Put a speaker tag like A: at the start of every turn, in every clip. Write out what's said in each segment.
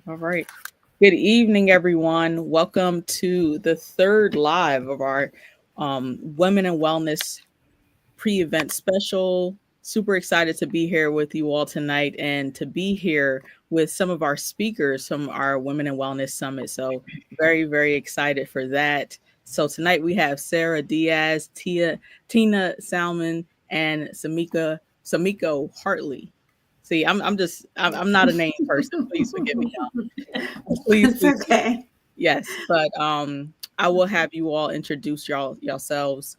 A: All right. Good evening, everyone. Welcome to the third live of our Women in Wellness pre event special. Super excited to be here with you all tonight and to be here with some of our speakers from our Women in Wellness Summit. So, very, very excited for that. So, tonight we have Sara Diaz, Tina Salmon, and Sameko Hartley. See, I'm not a name person. Please forgive me. Please,
B: It's
A: please.
B: okay.
A: Yes, but I will have you all introduce yourselves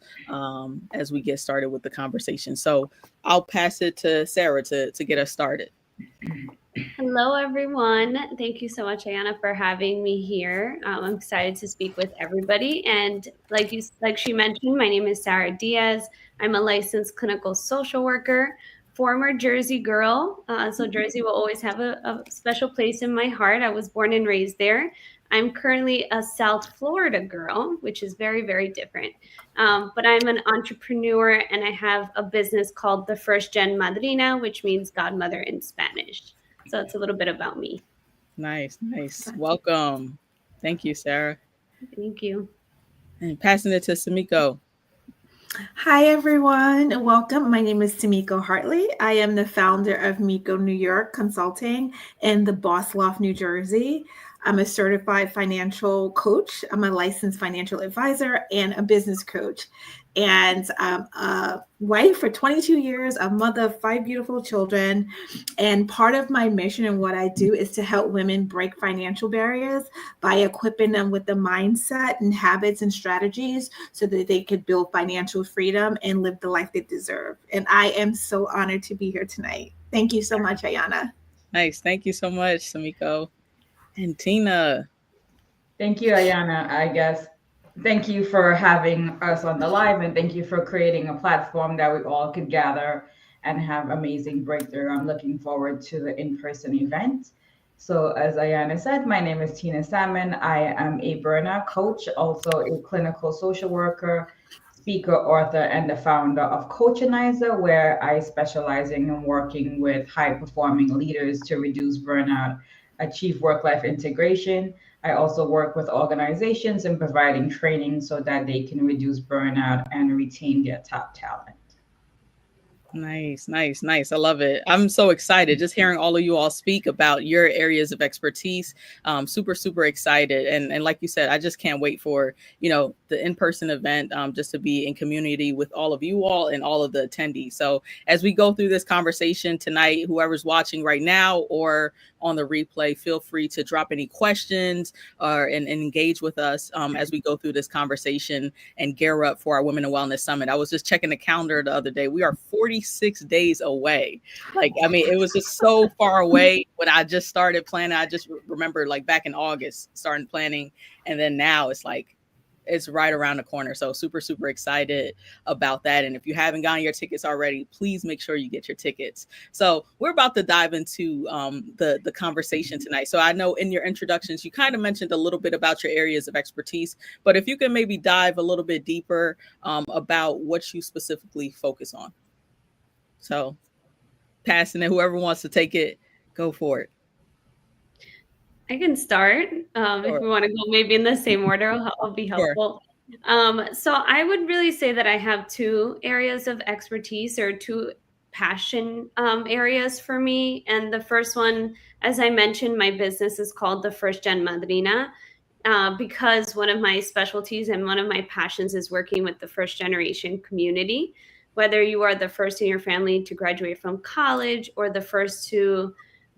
A: as we get started with the conversation. So I'll pass it to Sara to get us started.
C: Hello, everyone. Thank you so much, Ayana, for having me here. I'm excited to speak with everybody. And like she mentioned, my name is Sara Diaz. I'm a licensed clinical social worker, former Jersey girl. So Jersey will always have a special place in my heart. I was born and raised there. I'm currently a South Florida girl, which is very, very different. But I'm an entrepreneur and I have a business called the First Gen Madrina, which means godmother in Spanish. So it's a little bit about me.
A: Nice, nice. Welcome. Thank you, Sara.
C: Thank you.
A: And passing it to Samiko.
B: Hi, everyone. Welcome. My name is Simeko Hartley. I am the founder of Miko New York Consulting in the Boss Loft, New Jersey. I'm a certified financial coach. I'm a licensed financial advisor and a business coach. And I'm a wife for 22 years, a mother of 5 beautiful children. And part of my mission and what I do is to help women break financial barriers by equipping them with the mindset and habits and strategies so that they could build financial freedom and live the life they deserve. And I am so honored to be here tonight. Thank you so much, Ayana.
A: Nice. Thank you so much, Samiko. And Tina.
D: Thank you, Ayana. I guess thank you for having us on the live and thank you for creating a platform that we all could gather and have amazing breakthrough. I'm looking forward to the in-person event. So as Ayana said, my name is Tina Salmon. I am a burnout coach, also a clinical social worker, speaker, author, and the founder of Coachinizer, where I specialize in working with high-performing leaders to reduce burnout, achieve work-life integration. I also work with organizations in providing training so that they can reduce burnout and retain their top talent.
A: Nice, nice, nice. I love it. I'm so excited just hearing all of you all speak about your areas of expertise. Super, super excited. And like you said, I just can't wait for, the in-person event just to be in community with all of you all and all of the attendees. So as we go through this conversation tonight, whoever's watching right now or on the replay, feel free to drop any questions and engage with us as we go through this conversation and gear up for our Women in Wellness Summit. I was just checking the calendar the other day. We are 46 days away. It was just so far away when I just started planning. I just remember back in August, starting planning. And then now it's right around the corner. So super, super excited about that. And if you haven't gotten your tickets already, please make sure you get your tickets. So we're about to dive into the conversation tonight. So I know in your introductions, you kind of mentioned a little bit about your areas of expertise, but if you can maybe dive a little bit deeper about what you specifically focus on. So passing it, whoever wants to take it, go for it.
C: I can start. If we want to go maybe in the same order, I'll be helpful. So I would really say that I have two areas of expertise or two passion areas for me. And the first one, as I mentioned, my business is called the First Gen Madrina. Because one of my specialties and one of my passions is working with the first generation community, whether you are the first in your family to graduate from college or the first to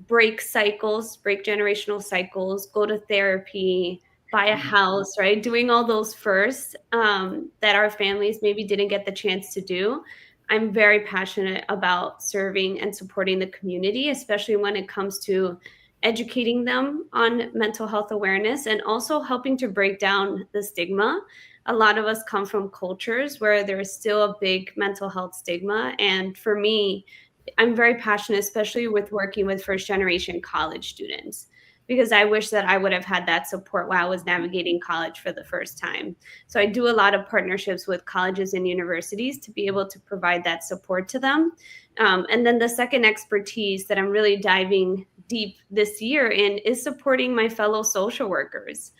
C: break generational cycles, go to therapy, buy a house, right? Doing all those first that our families maybe didn't get the chance to do. I'm very passionate about serving and supporting the community, especially when it comes to educating them on mental health awareness and also helping to break down the stigma. A lot of us come from cultures where there is still a big mental health stigma. And for me, I'm very passionate, especially with working with first generation college students. because I wish that I would have had that support while I was navigating college for the first time. So I do a lot of partnerships with colleges and universities to be able to provide that support to them. And then the second expertise that I'm really diving deep this year in is supporting my fellow social workers.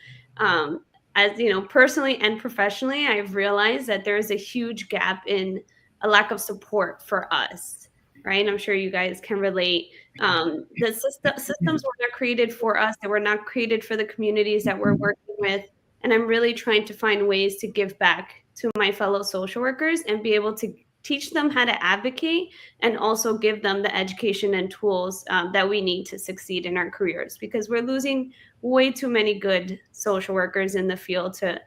C: As you know, personally and professionally, I've realized that there is a huge gap in a lack of support for us, right? I'm sure you guys can relate. Systems were not created for us; they were not created for the communities that we're working with. And I'm really trying to find ways to give back to my fellow social workers and be able to teach them how to advocate and also give them the education and tools that we need to succeed in our careers, because we're losing way too many good social workers in the field to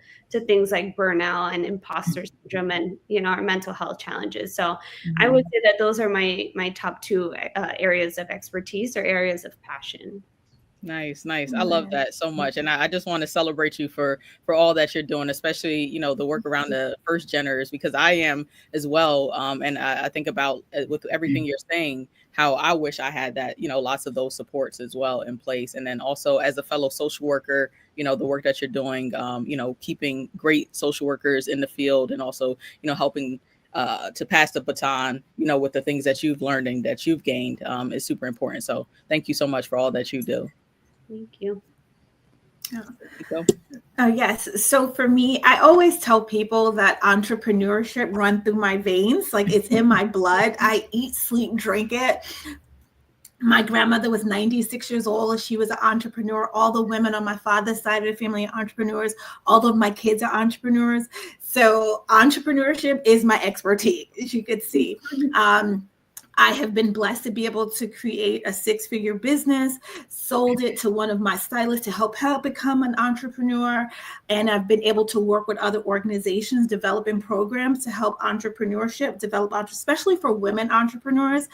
C: things like burnout and imposter syndrome and our mental health challenges. So I would say that those are my top two areas of expertise or areas of passion.
A: Nice. I love that so much, and I just want to celebrate you for all that you're doing, especially the work around the first geners, because I am as well. And I think about with everything you're saying, how I wish I had that, lots of those supports as well in place, and then also as a fellow social worker, the work that you're doing, keeping great social workers in the field, and also helping to pass the baton, with the things that you've learned and that you've gained is super important. So thank you so much for all that you do.
C: Thank you.
B: Yes. So for me, I always tell people that entrepreneurship run through my veins. Like, it's in my blood. I eat, sleep, drink it. My grandmother was 96 years old. She was an entrepreneur. All the women on my father's side of the family are entrepreneurs. All of my kids are entrepreneurs. So entrepreneurship is my expertise, as you could see. I have been blessed to be able to create a 6-figure business, sold it to one of my stylists to help her become an entrepreneur. And I've been able to work with other organizations, developing programs to help entrepreneurship develop, especially for women entrepreneurs.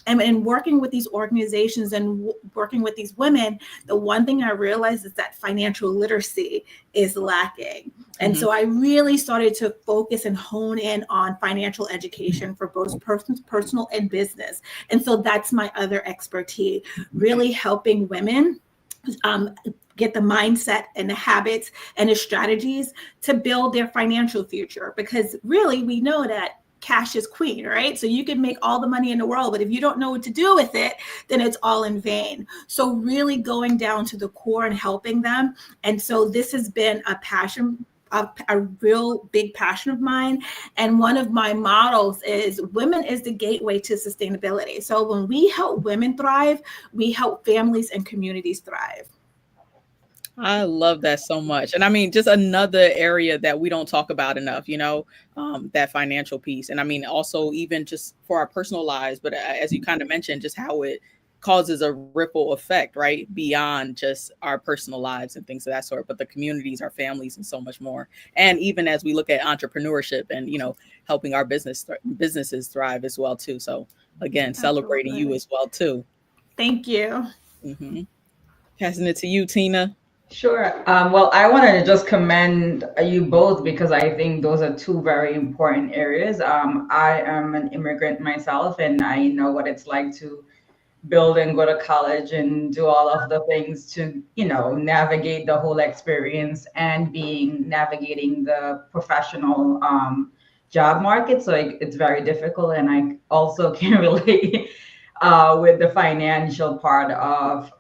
B: And working with these organizations and working with these women, the one thing I realized is that financial literacy is lacking. And so I really started to focus and hone in on financial education for both personal and business. And so that's my other expertise, really helping women get the mindset and the habits and the strategies to build their financial future. Because really, we know that cash is queen, right? So you can make all the money in the world, but if you don't know what to do with it, then it's all in vain. So really going down to the core and helping them. And so this has been a passion, a real big passion of mine. And one of my models is women is the gateway to sustainability. So when we help women thrive, we help families and communities thrive.
A: I love that so much. And I mean, just another area that we don't talk about enough, that financial piece. And I mean, also even just for our personal lives, but as you kind of mentioned, just how it causes a ripple effect, right? Beyond just our personal lives and things of that sort, but the communities, our families, and so much more. And even as we look at entrepreneurship and, helping our businesses thrive as well, too. So again, celebrating you as well, too.
B: Thank you.
A: Passing it to you, Tina.
D: Sure. Well, I wanted to just commend you both because I think those are two very important areas. I am an immigrant myself, and I know what it's like to build and go to college and do all of the things to, navigate the whole experience and navigating the professional job market. So it's very difficult. And I also can relate with the financial part of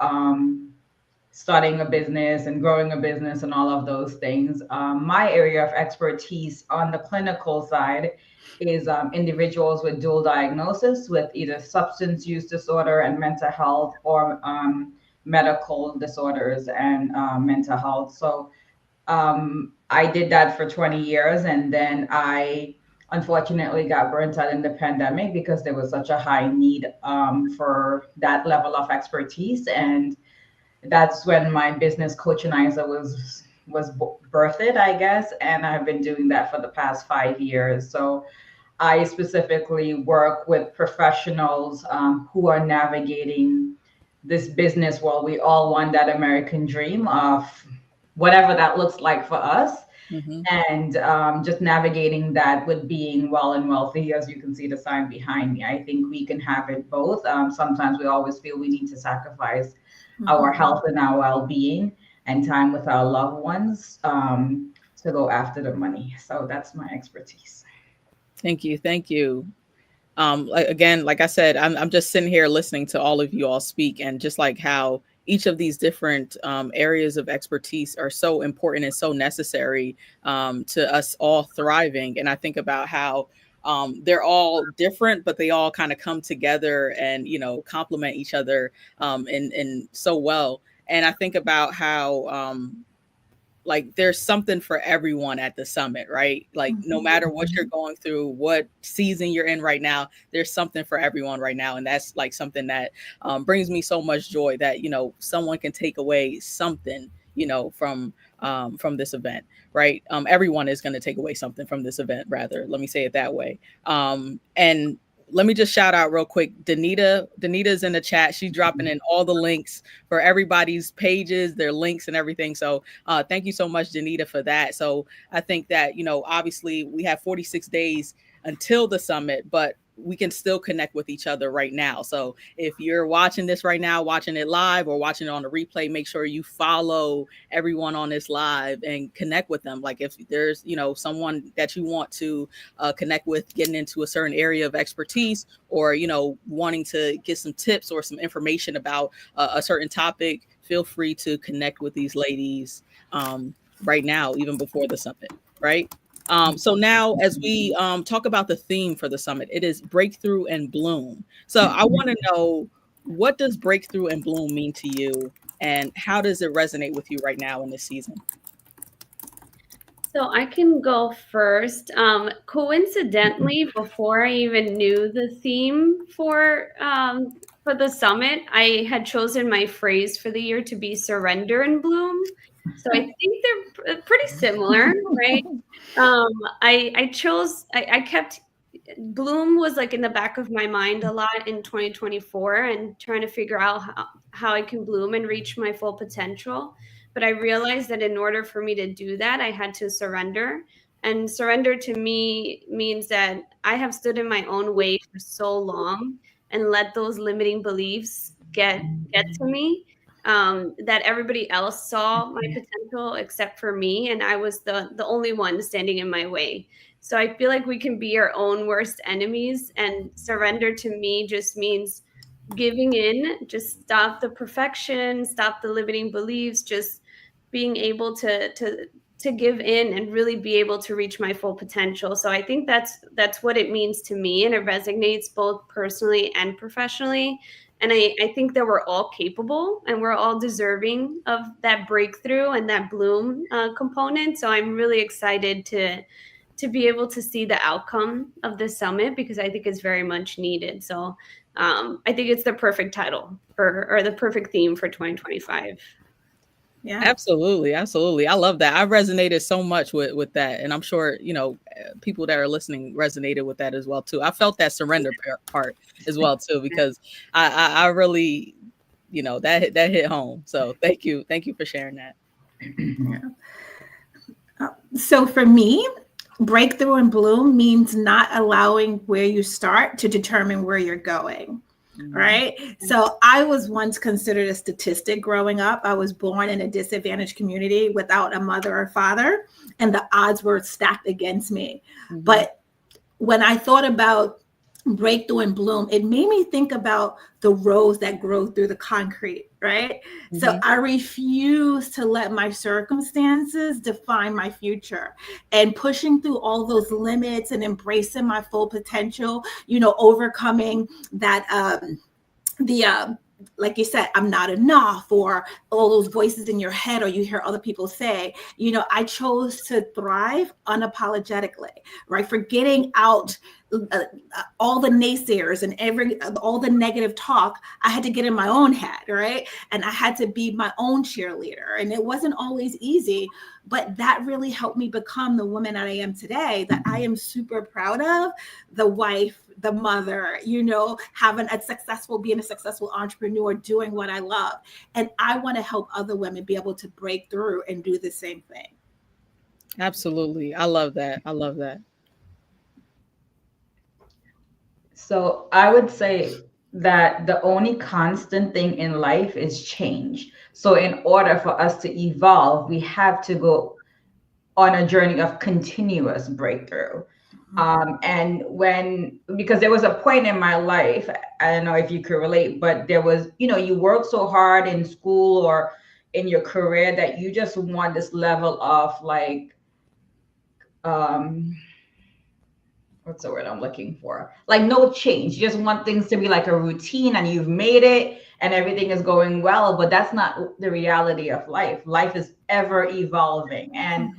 D: starting a business and growing a business and all of those things. My area of expertise on the clinical side is individuals with dual diagnosis with either substance use disorder and mental health, or medical disorders and mental health. So I did that for 20 years, and then I unfortunately got burnt out in the pandemic because there was such a high need for that level of expertise. And that's when my business Coachinizer was birthed, I guess, and I've been doing that for the past 5 years. So I specifically work with professionals who are navigating this business world. We all want that American dream of whatever that looks like for us.
A: Mm-hmm.
D: And just navigating that with being well and wealthy, as you can see the sign behind me. I think we can have it both. Sometimes we always feel we need to sacrifice our health and our well-being and time with our loved ones to go after the money. So that's my expertise.
A: Thank you. Thank you. Again, like I said, I'm just sitting here listening to all of you all speak, and just like how each of these different areas of expertise are so important and so necessary to us all thriving. And I think about how they're all different, but they all kind of come together and, you know, complement each other in so well. And I think about how like there's something for everyone at the summit, right? Like no matter what you're going through, what season you're in right now, there's something for everyone right now. And that's like something that brings me so much joy that, you know, someone can take away something, you know, from this event, right? Everyone is going to take away something from this event, rather, let me say it that way. And let me just shout out real quick. Danita's in the chat. She's dropping in all the links for everybody's pages, their links and everything. So thank you so much, Danita, for that. So I think that, you know, obviously we have 46 days until the summit, but we can still connect with each other right now. So if you're watching this right now, watching it live or watching it on the replay, make sure you follow everyone on this live and connect with them. Like if there's, you know, someone that you want to connect with, getting into a certain area of expertise, or, you know, wanting to get some tips or some information about a certain topic, feel free to connect with these ladies right now, even before the summit, right? So now, as we talk about the theme for the summit, it is breakthrough and bloom. So I want to know, what does breakthrough and bloom mean to you, and how does it resonate with you right now in this season?
C: So I can go first. Coincidentally, before I even knew the theme for the summit, I had chosen my phrase for the year to be "surrender and bloom." So I think they're pretty similar, right? Um, I kept bloom was like in the back of my mind a lot in 2024, and trying to figure out how I can bloom and reach my full potential. But I realized that in order for me to do that, I had to surrender. And surrender to me means that I have stood in my own way for so long and let those limiting beliefs get to me, that everybody else saw my potential except for me, and I was the only one standing in my way. So I feel like we can be our own worst enemies, and surrender to me just means giving in, just stop the perfection, stop the limiting beliefs, just being able to give in and really be able to reach my full potential. So I think that's what it means to me, and it resonates both personally and professionally. And I think that we're all capable and we're all deserving of that breakthrough and that bloom component. So I'm really excited to be able to see the outcome of this summit, because I think it's very much needed. So I think it's the perfect title or the perfect theme for 2025.
B: Yeah.
A: Absolutely, absolutely. I love that. I resonated so much with that, and I'm sure, you know, people that are listening resonated with that as well too. I felt that surrender part as well too, because I really, you know, that hit home. So thank you for sharing that.
B: Yeah. So for me, breakthrough and bloom means not allowing where you start to determine where you're going. Right. So I was once considered a statistic growing up. I was born in a disadvantaged community without a mother or father, and the odds were stacked against me. But when I thought about breakthrough and bloom, it made me think about the rose that grow through the concrete, right? So I refuse to let my circumstances define my future, and pushing through all those limits and embracing my full potential, you know, overcoming that like you said, I'm not enough, or all those voices in your head, or you hear other people say, you know, I chose to thrive unapologetically, right? Forgetting out all the naysayers and all the negative talk. I had to get in my own head, right? And I had to be my own cheerleader. And it wasn't always easy, but that really helped me become the woman that I am today, that I am super proud of, the wife, the mother, you know, being a successful entrepreneur, doing what I love. And I want to help other women be able to break through and do the same thing.
A: Absolutely. I love that. I love that.
D: So I would say that the only constant thing in life is change. So in order for us to evolve, we have to go on a journey of continuous breakthrough. And when, because there was a point in my life, I don't know if you could relate, but there was, you work so hard in school or in your career that you just want this level of like, um, what's the word I'm looking for? Like no change. You just want things to be like a routine and you've made it and everything is going well, but that's not the reality of life. Life is ever evolving. And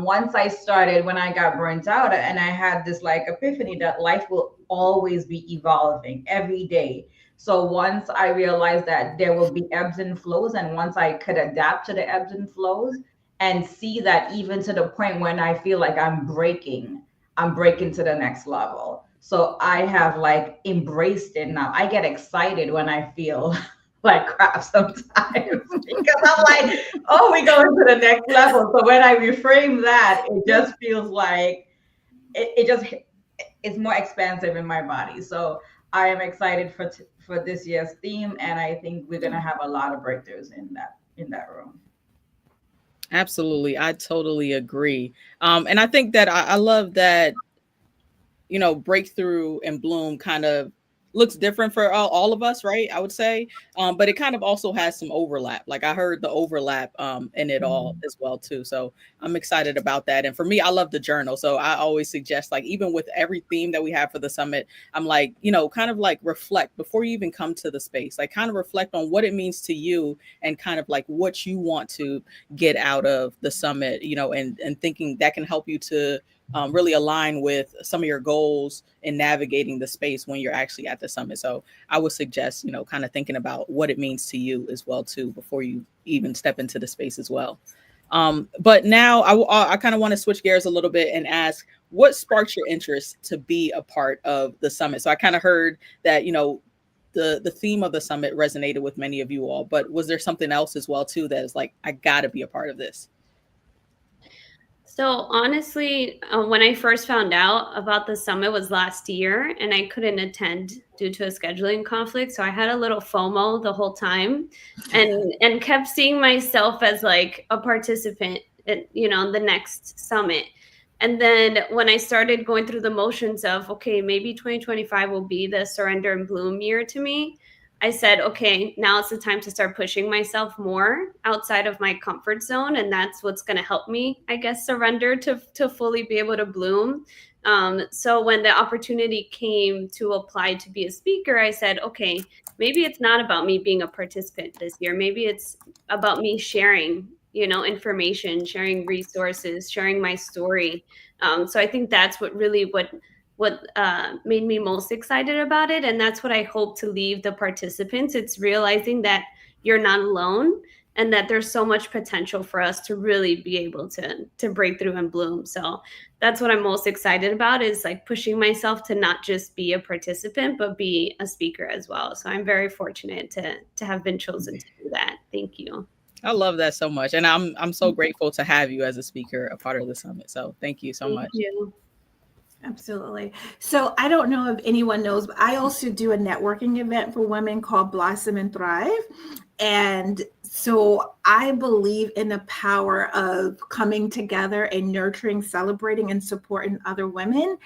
D: once I started, when I got burnt out and I had this like epiphany that life will always be evolving every day. So once I realized that there will be ebbs and flows, and once I could adapt to the ebbs and flows and see that even to the point when I feel like I'm breaking to the next level. So I have like embraced it now. I get excited when I feel like crap sometimes because I'm like, oh, we going to the next level. So when I reframe that, it just feels like it just it's more expansive in my body. So I am excited for this year's theme, and I think we're gonna have a lot of breakthroughs in that room.
A: Absolutely. I totally agree. And I think that I love that, breakthrough and bloom kind of looks different for all of us, right? I would say, but it kind of also has some overlap. Like I heard the overlap in it all
D: Mhm.
A: as well too. So I'm excited about that. And for me, I love the journal. So I always suggest, like, even with every theme that we have for the summit, I'm like, kind of like reflect before you even come to the space. Like kind of reflect on what it means to you and kind of like what you want to get out of the summit, and thinking that can help you to really align with some of your goals in navigating the space when you're actually at the summit. So I would suggest, kind of thinking about what it means to you as well too before you even step into the space as well. But now I kind of want to switch gears a little bit and ask, what sparks your interest to be a part of the summit? So I kind of heard that, the theme of the summit resonated with many of you all, but was there something else as well too that is like, I gotta be a part of this?
C: So honestly, when I first found out about the summit was last year, and I couldn't attend due to a scheduling conflict. So I had a little FOMO the whole time, and kept seeing myself as like a participant at, the next summit. And then when I started going through the motions of, okay, maybe 2025 will be the surrender and bloom year to me, I said, okay, now it's the time to start pushing myself more outside of my comfort zone. And that's what's going to help me, I guess, surrender to fully be able to bloom. So when the opportunity came to apply to be a speaker, I said, okay, maybe it's not about me being a participant this year. Maybe it's about me sharing, information, sharing resources, sharing my story. So I think that's what made me most excited about it, and that's what I hope to leave the participants. It's realizing that you're not alone, and that there's so much potential for us to really be able to break through and bloom. So that's what I'm most excited about, is like pushing myself to not just be a participant but be a speaker as well. So I'm very fortunate to have been chosen to do that. Thank you.
A: I love that so much. And I'm so grateful to have you as a speaker, a part of the summit. So thank you so
C: Thank
A: much.
C: you.
B: Absolutely. So I don't know if anyone knows, but I also do a networking event for women called Blossom and Thrive. And so I believe in the power of coming together and nurturing, celebrating, and supporting other women.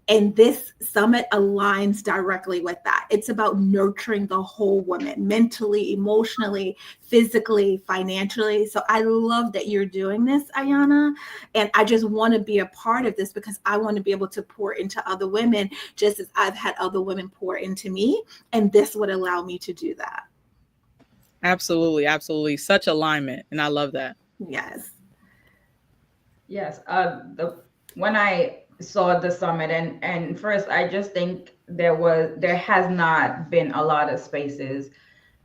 B: And this summit aligns directly with that. It's about nurturing the whole woman, mentally, emotionally, physically, financially. So I love that you're doing this, Ayana. And I just want to be a part of this because I want to be able to pour into other women just as I've had other women pour into me. And this would allow me to do that.
A: Absolutely. Absolutely. Such alignment. And I love that.
B: Yes.
D: Yes. When I saw the summit, and first I just think there has not been a lot of spaces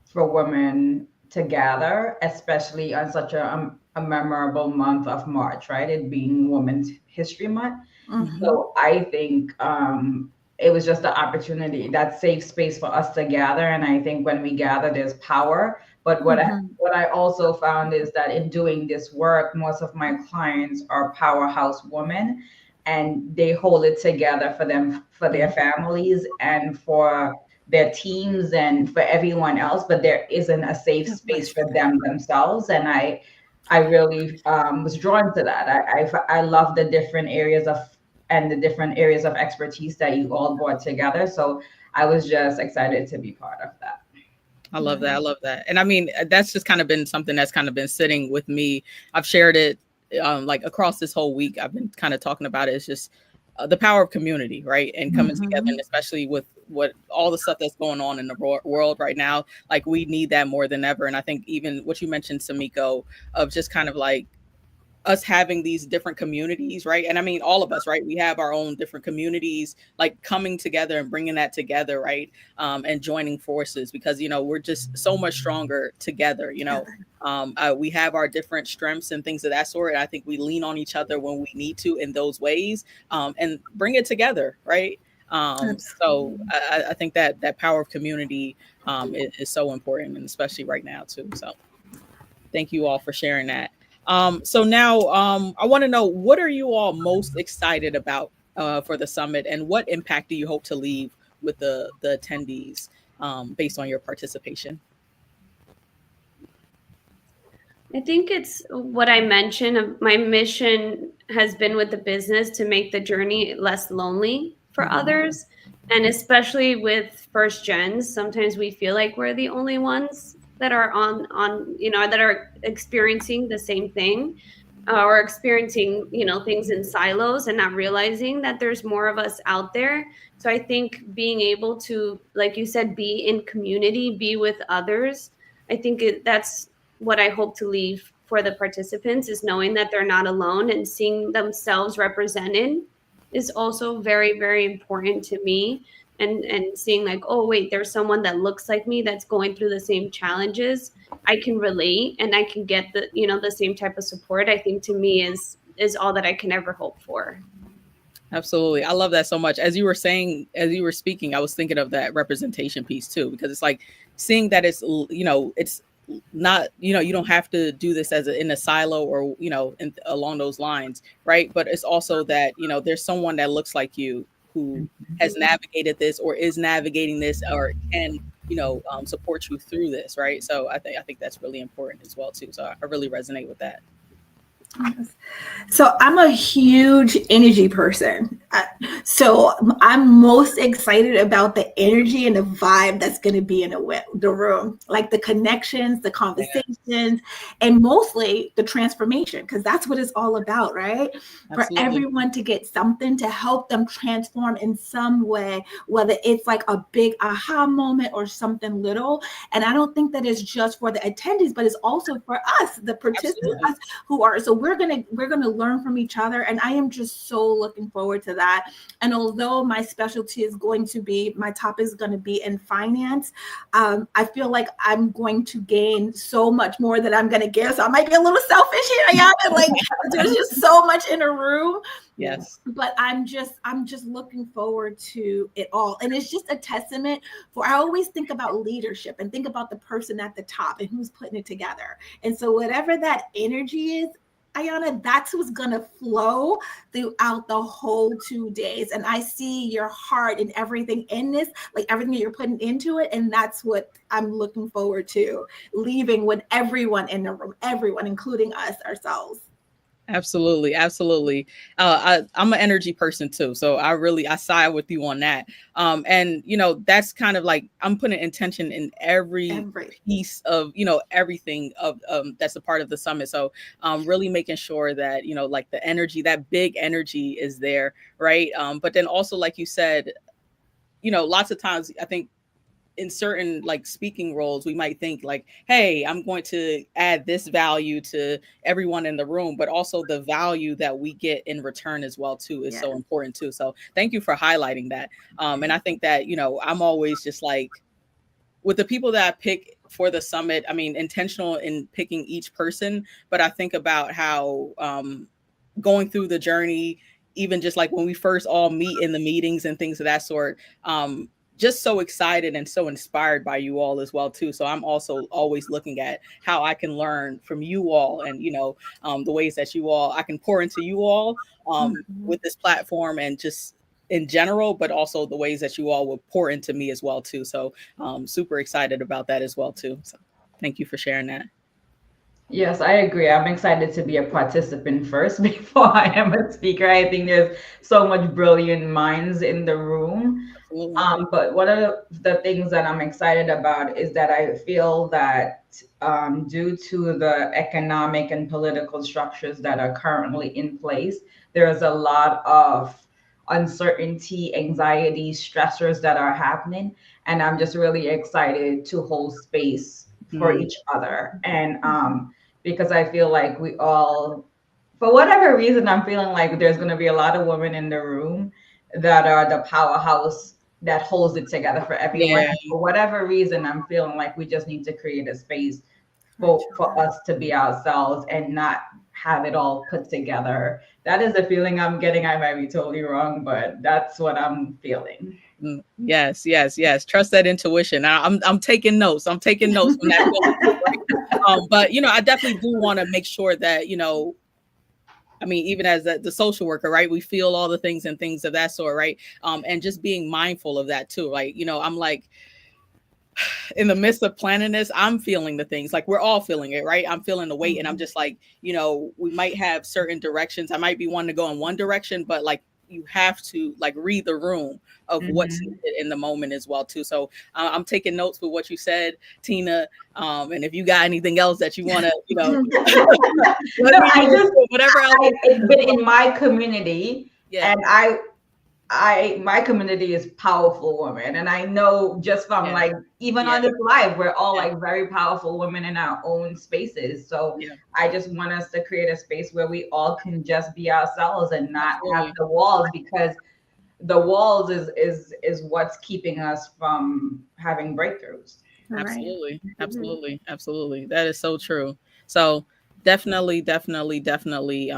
D: for women to gather, especially on such a memorable month of March, right? It being Women's History Month.
B: Mhm.
D: So I think it was just the opportunity, that safe space for us to gather. And I think when we gather, there's power But
B: Mhm.
D: what I also found is that in doing this work, most of my clients are powerhouse women, and they hold it together for them, for their families, and for their teams, and for everyone else. But there isn't a safe space for them themselves, and I really was drawn to that. I love the different areas of and the different areas of expertise that you all brought together. So I was just excited to be part of that.
A: I love that. I love that. And I mean, that's just kind of been something that's kind of been sitting with me. I've shared it like across this whole week. I've been kind of talking about it. It's just the power of community, right? And coming together, and especially with what all the stuff that's going on in the world right now, like we need that more than ever. And I think even what you mentioned, Simeko, of just kind of like us having these different communities, right? And I mean, all of us, right? We have our own different communities, like coming together and bringing that together, right? And joining forces because, we're just so much stronger together. We have our different strengths and things of that sort. And I think we lean on each other when we need to in those ways and bring it together, right? So I think that power of community is so important, and especially right now too. So thank you all for sharing that. So now I want to know, what are you all most excited about for the summit, and what impact do you hope to leave with the attendees based on your participation?
C: I think it's what I mentioned. My mission has been with the business to make the journey less lonely for others. And especially with first gens, sometimes we feel like we're the only ones that are that are experiencing the same thing, or experiencing, things in silos and not realizing that there's more of us out there. So I think being able to, like you said, be in community, be with others, I think that's what I hope to leave for the participants, is knowing that they're not alone, and seeing themselves represented is also very, very important to me. And seeing like, oh wait, there's someone that looks like me that's going through the same challenges. I can relate and I can get the same type of support. I think to me is all that I can ever hope for.
A: Absolutely. I love that so much. As you were saying, as you were speaking, I was thinking of that representation piece too, because it's like seeing that it's not, you don't have to do this in a silo or, along those lines. Right. But it's also that, there's someone that looks like you who has navigated this or is navigating this or can, support you through this. Right. So I think that's really important as well too. So I really resonate with that.
B: So I'm a huge energy person. So I'm most excited about the energy and the vibe that's going to be in the room, like the connections, the conversations, and mostly the transformation, because that's what it's all about, right? For everyone to get something to help them transform in some way, whether it's like a big aha moment or something little. And I don't think that it's just for the attendees, but it's also for us, the participants who are. So we're gonna learn from each other, and I am just so looking forward to that. And although my specialty is going to be, my topic is going to be in finance, I feel like I'm going to gain so much more that I'm going to give. So I might be a little selfish here, Ayana. Like there's just so much in a room.
A: Yes.
B: But I'm just looking forward to it all. And it's just a testament for, I always think about leadership and think about the person at the top and who's putting it together. And so whatever that energy is, Ayana, that's who's gonna flow throughout the whole 2 days. And I see your heart and everything in this, like everything that you're putting into it. And that's what I'm looking forward to leaving with everyone in the room, everyone, including us ourselves.
A: Absolutely. Absolutely. I'm an energy person too. So I side with you on that. And that's kind of like, I'm putting intention in every piece of, everything of, that's a part of the summit. So, really making sure that, like the energy, that big energy is there. Right. But then also, like you said, lots of times I think in certain like speaking roles, we might think like, hey, I'm going to add this value to everyone in the room, but also the value that we get in return as well too is so important too. So thank you for highlighting that. And I think that, I'm always just like, with the people that I pick for the summit, I mean, intentional in picking each person, but I think about how going through the journey, even just like when we first all meet in the meetings and things of that sort, just so excited and so inspired by you all as well too. So I'm also always looking at how I can learn from you all, and the ways that you all I can pour into you all
B: Mhm.
A: with this platform, and just in general, but also the ways that you all will pour into me as well too. So super excited about that as well too. So thank you for sharing that.
D: Yes, I agree. I'm excited to be a participant first before I am a speaker. I think there's so much brilliant minds in the room.
A: Absolutely.
D: But one of the things that I'm excited about is that I feel that due to the economic and political structures that are currently in place, there's a lot of uncertainty, anxiety, stressors that are happening. And I'm just really excited to hold space for
A: Mm,
D: each other. And because I feel like we all, for whatever reason, I'm feeling like there's going to be a lot of women in the room that are the powerhouse that holds it together for everyone.
A: yeah,
D: And for whatever reason, I'm feeling like we just need to create a space
B: For
D: for
B: sure.
D: us to be ourselves and not have it all put together. That is the feeling I'm getting. I might be totally wrong, but that's what I'm feeling.
A: yes, yes, yes. Trust that intuition. I'm taking notes. I'm taking notes from that feeling too, right? But I definitely do want to make sure that I mean, even as the social worker, right? We feel all the things and things of that sort, right? And just being mindful of that too. Like, I'm like, in the midst of planning this, I'm feeling the things, like we're all feeling it, right? I'm feeling the weight, and I'm
B: Mhm.
A: just like, we might have certain directions. I might be wanting to go in one direction, but like you have to like read the room of what's
D: Mhm.
A: needed in the moment as well too. So I'm taking notes with what you said, Tina. And if you got anything else that you want to, let
D: No,
A: me know too, whatever else.
D: it's been in my community,
A: Yeah,
D: and my community is powerful women, and I know just from
A: yeah,
D: like even
A: yeah,
D: on this live, we're all
A: yeah,
D: like very powerful women in our own spaces. So
A: yeah,
D: I just want us to create a space where we all can just be ourselves and not have
A: absolutely.
D: the walls, because the walls is what's keeping us from having breakthroughs.
B: Right.
A: Absolutely.
C: Mhm.
A: Absolutely. Absolutely. That is so true. So definitely, definitely, definitely,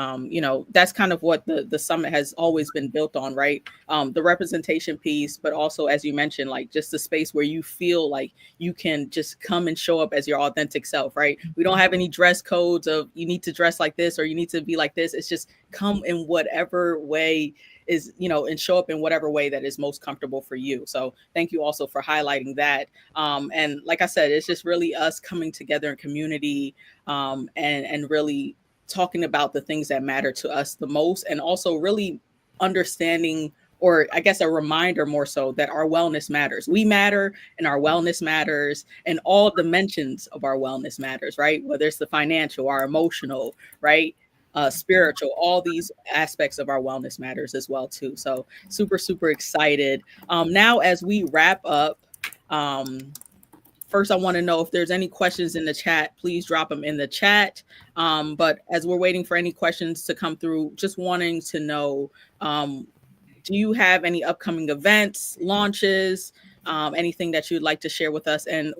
A: that's kind of what the summit has always been built on, right? The representation piece, but also, as you mentioned, like just the space where you feel like you can just come and show up as your authentic self, right? We don't have any dress codes of you need to dress like this or you need to be like this. It's just come in whatever way is, and show up in whatever way that is most comfortable for you. So thank you also for highlighting that. And like I said, it's just really us coming together in community, and really talking about the things that matter to us the most, and also really understanding, or I guess a reminder more so, that our wellness matters. We matter, and our wellness matters, and all dimensions of our wellness matters, right? Whether it's the financial, our emotional, right? Spiritual, all these aspects of our wellness matters as well too. So super, super excited. Now as we wrap up, um, first, I want to know if there's any questions in the chat. Please drop them in the chat. But as we're waiting for any questions to come through, just wanting to know, um, do you have any upcoming events, launches, anything that you'd like to share with us, and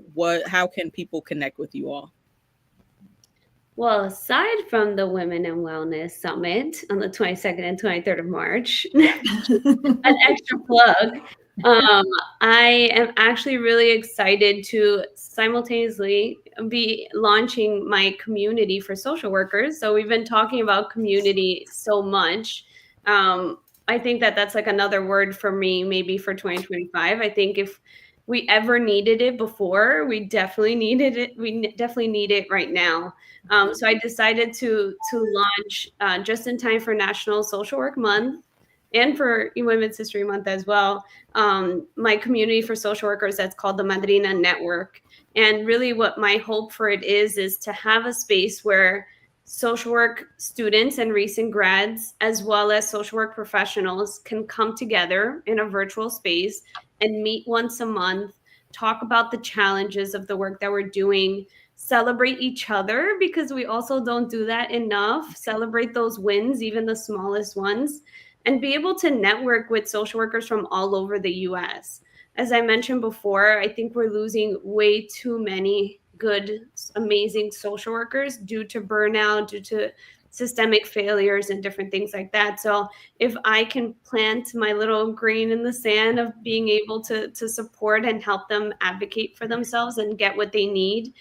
A: how can people connect with you all?
C: Well, aside from the Women and Wellness Summit on the 22nd and 23rd of March,
A: Yeah.
C: an extra plug. Um, I am actually really excited to simultaneously be launching my community for social workers. So we've been talking about community so much. I think that that's like another word for me, maybe for 2025. I think if we ever needed it before, we definitely needed it. Definitely need it right now. So I decided to launch just in time for National Social Work Month and for Women's History Month as well. My community for social workers that's called the Madrina Network. And really, what my hope for it is to have a space where social work students and recent grads, as well as social work professionals, can come together in a virtual space and meet once a month, talk about the challenges of the work that we're doing, celebrate each other because we also don't do that enough, celebrate those wins, even the smallest ones, and be able to network with social workers from all over the US. As I mentioned before, I think we're losing way too many good, amazing social workers due to burnout, due to systemic failures and different things like that. So if I can plant my little grain in the sand of being able to support and help them advocate for themselves and get what they need,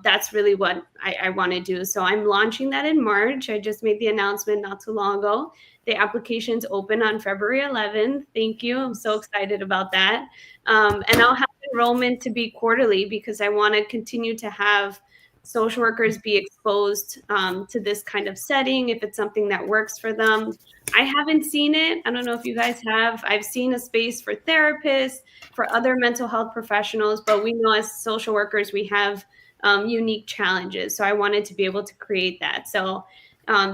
C: that's really what I want to do. So I'm launching that in March. I just made the announcement not too long ago. The application's open on February 11th. Thank you. I'm so excited about that. And I'll have enrollment to be quarterly because I want to continue to have social workers be exposed to this kind of setting if it's something that works for them. I haven't seen it. I don't know if you guys have. I've seen a space for therapists, for other mental health professionals, but we know as social workers, we have unique challenges. So I wanted to be able to create that. So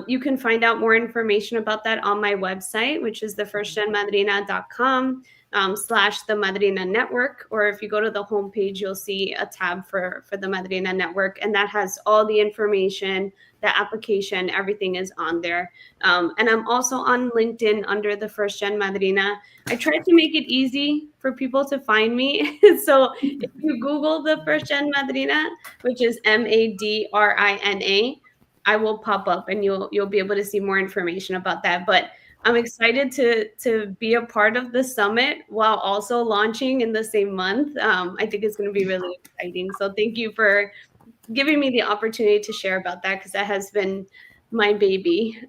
C: you can find out more information about that on my website, which is thefirstgenmadrina.com / the Madrina Network. Or if you go to the homepage, you'll see a tab for the Madrina Network. And that has all the information, the application, everything is on there. And I'm also on LinkedIn under the First Gen Madrina. I tried to make it easy for people to find me. So if you Google the First Gen Madrina, which is MADRINA, I will pop up and you'll be able to see more information about that. But I'm excited to be a part of the summit while also launching in the same month. I think it's going to be really exciting. So thank you for giving me the opportunity to share about that, because that has been my baby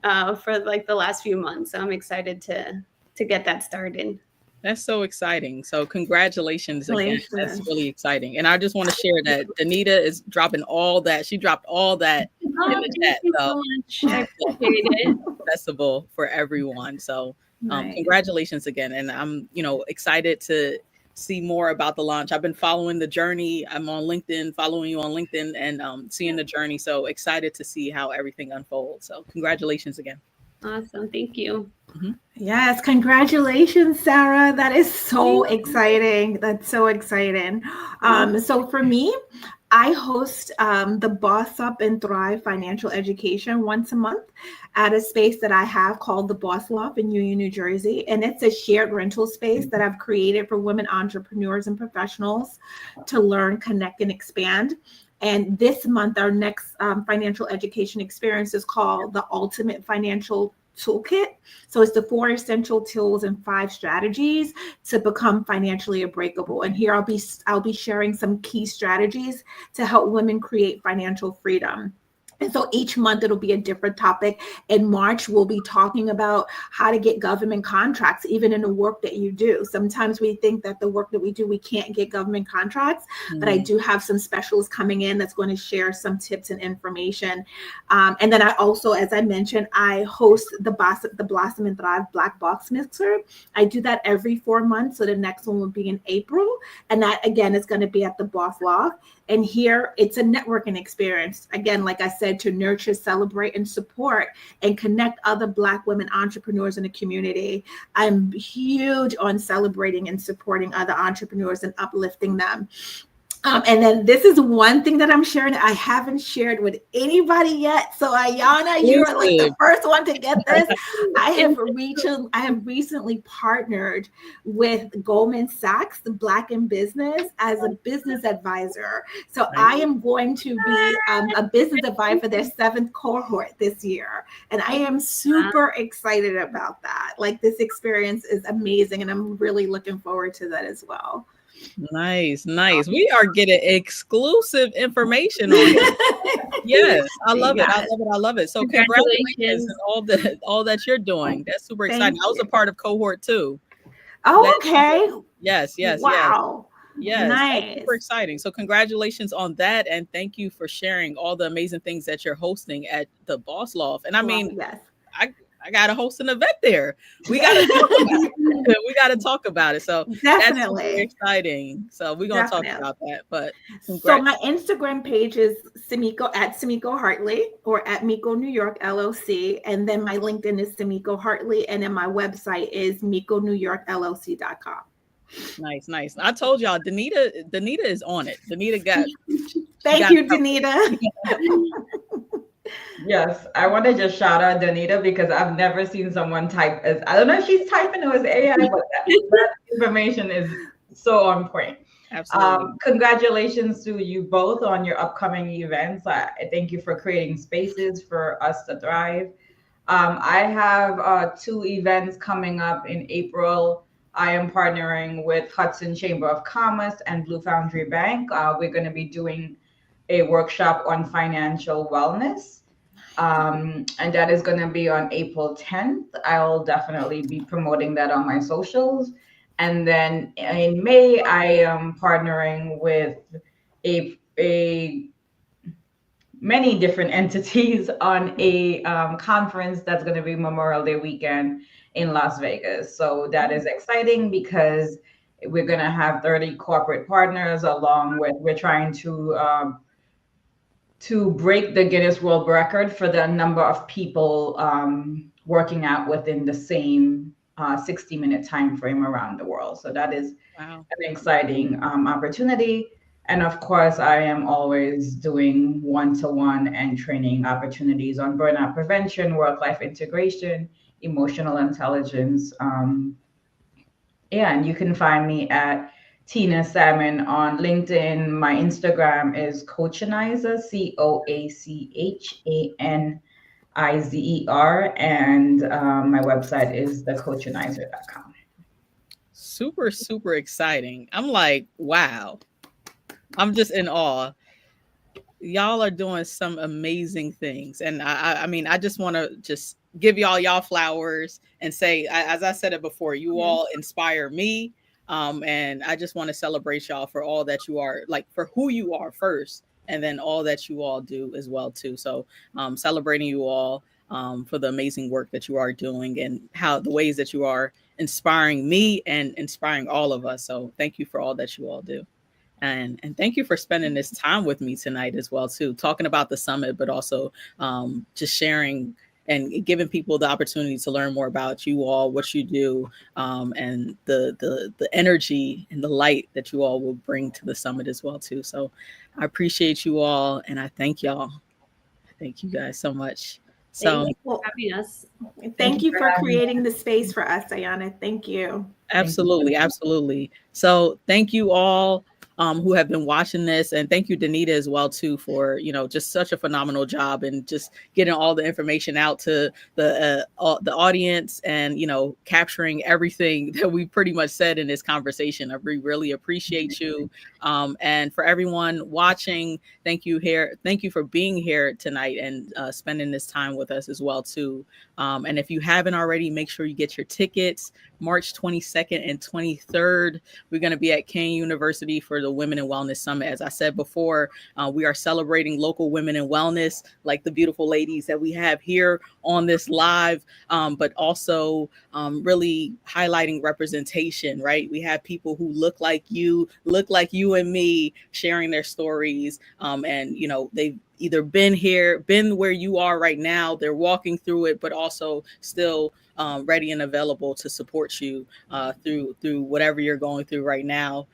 C: for like the last few months. So I'm excited to get that started.
A: That's so exciting. So congratulations again. That's really exciting. And I just want to share that Danita is dropping all that. She dropped all that in the chat.
C: Thank you so much. I appreciate it.
A: Accessible for everyone. So congratulations again. And I'm, excited to see more about the launch. I've been following the journey. I'm on LinkedIn, following you on LinkedIn and seeing the journey. So excited to see how everything unfolds. So congratulations again.
C: Awesome. Thank you.
A: Mm-hmm.
B: Yes, congratulations, Sara. That is so exciting. That's so exciting. So for me, I host the Boss Up and Thrive Financial Education once a month at a space that I have called the Boss Loft in Union, New Jersey. And it's a shared rental space that I've created for women entrepreneurs and professionals to learn, connect, and expand. And this month, our next financial education experience is called the Ultimate Financial Toolkit. So it's the 4 essential tools and 5 strategies to become financially unbreakable. And here I'll be sharing some key strategies to help women create financial freedom. And so each month it'll be a different topic. In March, we'll be talking about how to get government contracts, even in the work that you do. Sometimes we think that the work that we do, we can't get government contracts, but I do have some specialists coming in that's going to share some tips and information. And then I also, as I mentioned, I host the Blossom and Thrive Black Box Mixer. I do that every 4 months. So the next one will be in April. And that, again, is going to be at the Boss Loft. And here it's a networking experience. Again, like I said, to nurture, celebrate, and support and connect other Black women entrepreneurs in the community. I'm huge on celebrating and supporting other entrepreneurs and uplifting them. And then this is one thing that I'm sharing that I haven't shared with anybody yet. So Ayana, you are like the first one to get this. I have recently partnered with Goldman Sachs, the Black in Business, as a business advisor. So I am going to be a business advisor for their 7th cohort this year. And I am super excited about that. Like, this experience is amazing. And I'm really looking forward to that as well.
A: Nice. We are getting exclusive information on it. Yes, I love it. So congratulations on all that you're doing. That's super exciting. I was a part of cohort 2.
B: Oh, okay.
A: Yes.
B: Wow.
A: Yes.
B: Nice.
A: That's super exciting. So congratulations on that. And thank you for sharing all the amazing things that you're hosting at the Boss Loft. And I mean,
B: yes.
A: I got to host an event there. We got to talk about it. We got to talk about it. So
B: definitely
A: that's exciting. So we're going to talk about that. But
B: so my Instagram page is Simeko at Simeko Hartley or at Miko New York LLC. And then my LinkedIn is Simeko Hartley. And then my website is MikoNewYorkLLC.com.
A: Nice. I told y'all, Danita is on it. Danita got.
B: Thank you, Danita.
D: Yes, I want to just shout out Danita because I've never seen someone type as, I don't know if she's typing or as AI, but that information is so on point.
A: Absolutely.
D: Congratulations to you both on your upcoming events. I thank you for creating spaces for us to thrive. I have two events coming up in April. I am partnering with Hudson Chamber of Commerce and Blue Foundry Bank. We're going to be doing a workshop on financial wellness. And that is going to be on April 10th. I'll definitely be promoting that on my socials. And then in May, I am partnering with a many different entities on a conference that's going to be Memorial Day weekend in Las Vegas. So that is exciting because we're going to have 30 corporate partners along with we're trying to break the Guinness World Record for the number of people working out within the same 60-minute time frame around the world. So that is
A: Wow.
D: an exciting opportunity. And of course, I am always doing one-to-one and training opportunities on burnout prevention, work-life integration, emotional intelligence. Yeah, and you can find me at Tina Salmon on LinkedIn. My Instagram is Coachanizer, CoachAnizer, and my website is thecoachanizer.com.
A: Super, super exciting. I'm like, wow. I'm just in awe. Y'all are doing some amazing things, and I mean, I just want to just give y'all flowers and say, as I said it before, you all inspire me, and I just want to celebrate y'all for all that you are, like for who you are first, and then all that you all do as well too. So, celebrating you all for the amazing work that you are doing and how the ways that you are inspiring me and inspiring all of us. So, thank you for all that you all do. And thank you for spending this time with me tonight as well too, talking about the summit, but also just sharing and giving people the opportunity to learn more about you all, what you do, and the energy and the light that you all will bring to the summit as well too. So I appreciate you all, and I thank y'all. Thank you guys so much. So
C: Thank you for having us.
B: Thank you for
D: having me.
B: creating the space for us, Ayana. Thank you.
A: absolutely, absolutely. So thank you all who have been watching this, and thank you, Danita, as well too, for just such a phenomenal job and just getting all the information out to the audience, and capturing everything that we pretty much said in this conversation. We really appreciate you, and for everyone watching, thank you here. Thank you for being here tonight and spending this time with us as well too. And if you haven't already, make sure you get your tickets. March 22nd and 23rd, we're going to be at Kane University for the Women in Wellness Summit. As I said before, we are celebrating local women in wellness, like the beautiful ladies that we have here on this live, but also really highlighting representation, right? We have people who look like you and me, sharing their stories, and they've either been here, been where you are right now, they're walking through it, but also still ready and available to support you through whatever you're going through right now.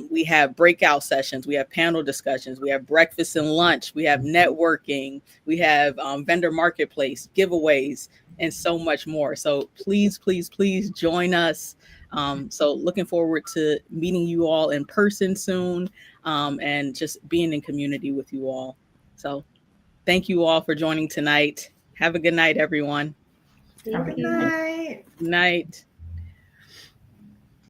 A: We have breakout sessions, we have panel discussions, we have breakfast and lunch, we have networking, we have vendor marketplace giveaways, and so much more. So please, please, please join us. So looking forward to meeting you all in person soon, and just being in community with you all. So thank you all for joining tonight. Have a good night, everyone.
D: Have a
C: Thank
D: good
C: you.
D: night.
B: Night.
A: Good night.